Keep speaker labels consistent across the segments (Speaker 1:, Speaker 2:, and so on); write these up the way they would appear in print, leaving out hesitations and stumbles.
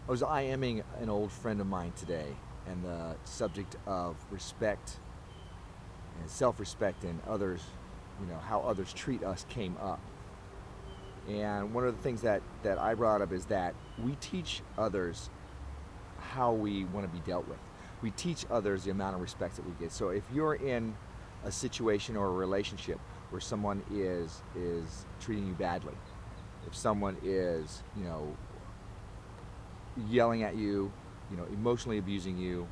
Speaker 1: I was IMing an old friend of mine today, and the subject of respect and self-respect and others, how others treat us came up. And one of the things that I brought up is that we teach others how we want to be dealt with. We teach others the amount of respect that we get. So if you're in a situation or a relationship where someone is treating you badly, if someone is, yelling at you, emotionally abusing you,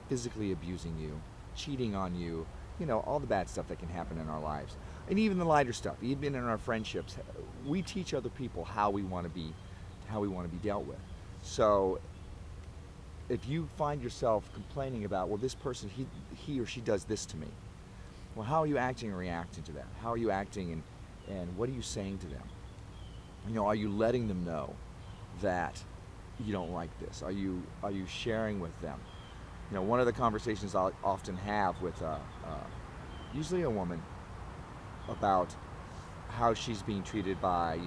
Speaker 1: physically abusing you, cheating on you, all the bad stuff that can happen in our lives. And even the lighter stuff, even in our friendships, we teach other people how we want to be dealt with. So if you find yourself complaining about, well, this person, he or she does this to me, well, how are you acting and reacting to that? How are you acting and what are you saying to them? Are you letting them know that you don't like this? Are you sharing with them? One of the conversations I'll often have with usually a woman about how she's being treated by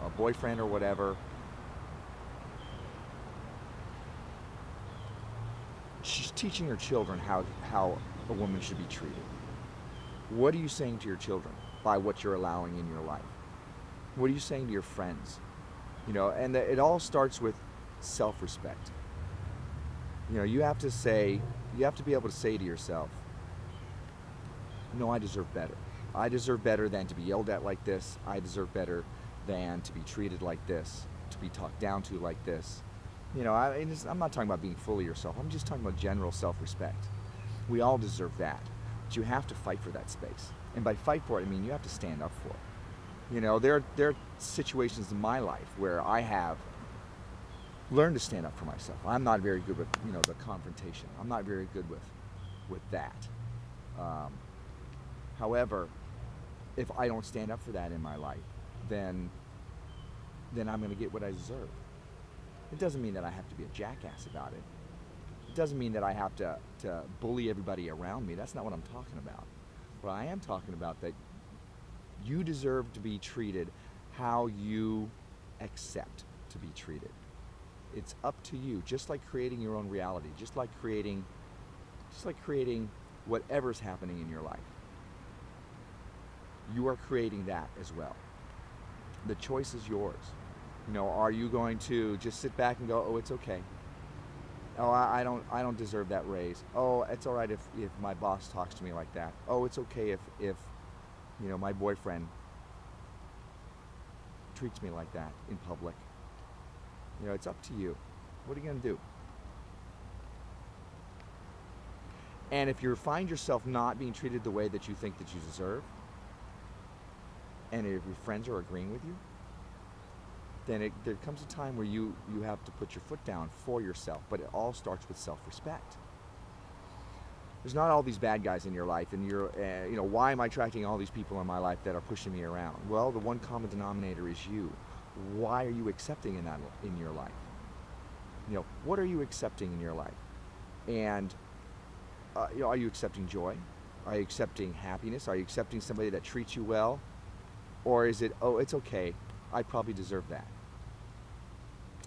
Speaker 1: a boyfriend or whatever. She's teaching her children how a woman should be treated. What are you saying to your children by what you're allowing in your life? What are you saying to your friends? And it all starts with self-respect. You have to be able to say to yourself, no, I deserve better. I deserve better than to be yelled at like this. I deserve better than to be treated like this, to be talked down to like this. I'm not talking about being full of yourself. I'm just talking about general self-respect. We all deserve that. But you have to fight for that space. And by fight for it, I mean you have to stand up for it. There are situations in my life where I have learned to stand up for myself. I'm not very good with, the confrontation. I'm not very good with that. However, if I don't stand up for that in my life, then I'm going to get what I deserve. It doesn't mean that I have to be a jackass about it. It doesn't mean that I have to bully everybody around me. That's not what I'm talking about. But I am talking about that you deserve to be treated how you accept to be treated. It's up to you, just like creating your own reality, just like creating whatever's happening in your life. You are creating that as well. The choice is yours. Are you going to just sit back and go, oh, it's okay. Oh, I don't deserve that raise. Oh, it's all right if my boss talks to me like that. Oh, it's okay if my boyfriend treats me like that in public. It's up to you. What are you going to do? And if you find yourself not being treated the way that you think that you deserve, and if your friends are agreeing with you, then there comes a time where you have to put your foot down for yourself. But it all starts with self-respect. There's not all these bad guys in your life, and why am I attracting all these people in my life that are pushing me around? Well, the one common denominator is you. Why are you accepting in your life? What are you accepting in your life? And are you accepting joy? Are you accepting happiness? Are you accepting somebody that treats you well? Or is it, oh, it's okay, I probably deserve that?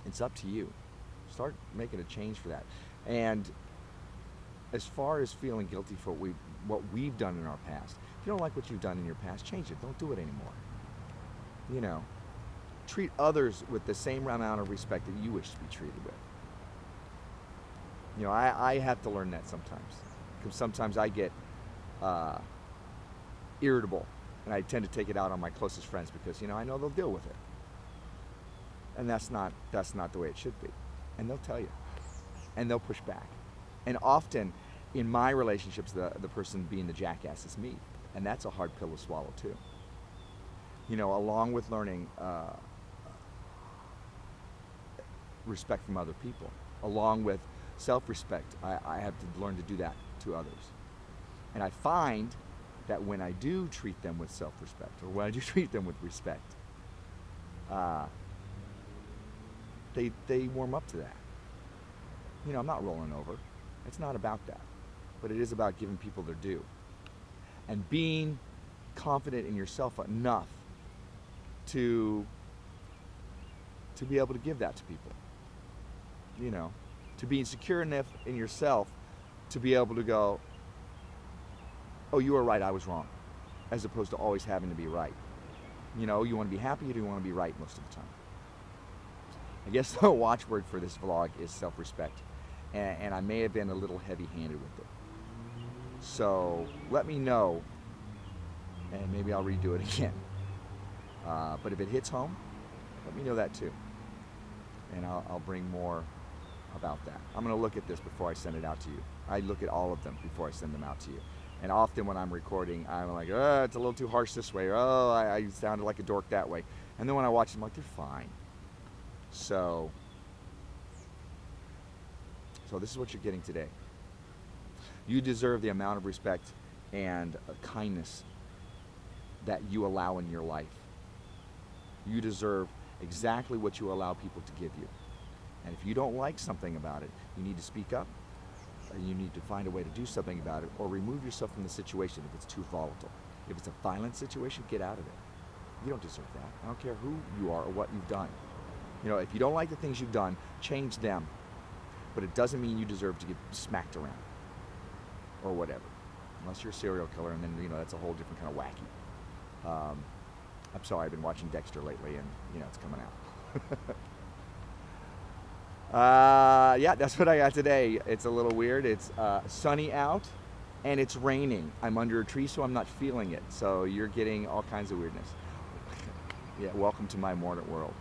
Speaker 1: It's up to you. Start making a change for that. And as far as feeling guilty for what we've done in our past, if you don't like what you've done in your past, change it. Don't do it anymore. Treat others with the same amount of respect that you wish to be treated with. I have to learn that sometimes. Because sometimes I get irritable, and I tend to take it out on my closest friends because, I know they'll deal with it. And that's not the way it should be. And they'll tell you. And they'll push back. And often, in my relationships, the person being the jackass is me. And that's a hard pill to swallow, too. Along with learning respect from other people, along with self-respect, I have to learn to do that to others. And I find that when I do treat them with self-respect, or when I do treat them with respect, they warm up to that. I'm not rolling over. It's not about that. But it is about giving people their due. And being confident in yourself enough to be able to give that to people. you know, to being secure enough in yourself to be able to go, oh, you were right, I was wrong, as opposed to always having to be right. You know, you want to be happy or do you want to be right most of the time? I guess the watchword for this vlog is self-respect, and I may have been a little heavy-handed with it. So let me know, and maybe I'll redo it again. But if it hits home, let me know that too, and I'll bring more about that. I'm going to look at this before I send it out to you. I look at all of them before I send them out to you. And often when I'm recording, I'm like, oh, it's a little too harsh this way, or oh, I sounded like a dork that way. And then when I watch them, I'm like, they're fine. So this is what you're getting today. You deserve the amount of respect and kindness that you allow in your life. You deserve exactly what you allow people to give you. And if you don't like something about it, you need to speak up, or you need to find a way to do something about it, or remove yourself from the situation if it's too volatile. If it's a violent situation, get out of it. You don't deserve that. I don't care who you are or what you've done. You know, if you don't like the things you've done, change them. But it doesn't mean you deserve to get smacked around or whatever. Unless you're a serial killer, and then, you know, that's a whole different kind of wacky. I'm sorry, I've been watching Dexter lately, and, you know, it's coming out. Yeah, that's what I got today. It's a little weird. It's sunny out, and it's raining. I'm under a tree, so I'm not feeling it. So you're getting all kinds of weirdness. Yeah, welcome to my modern world.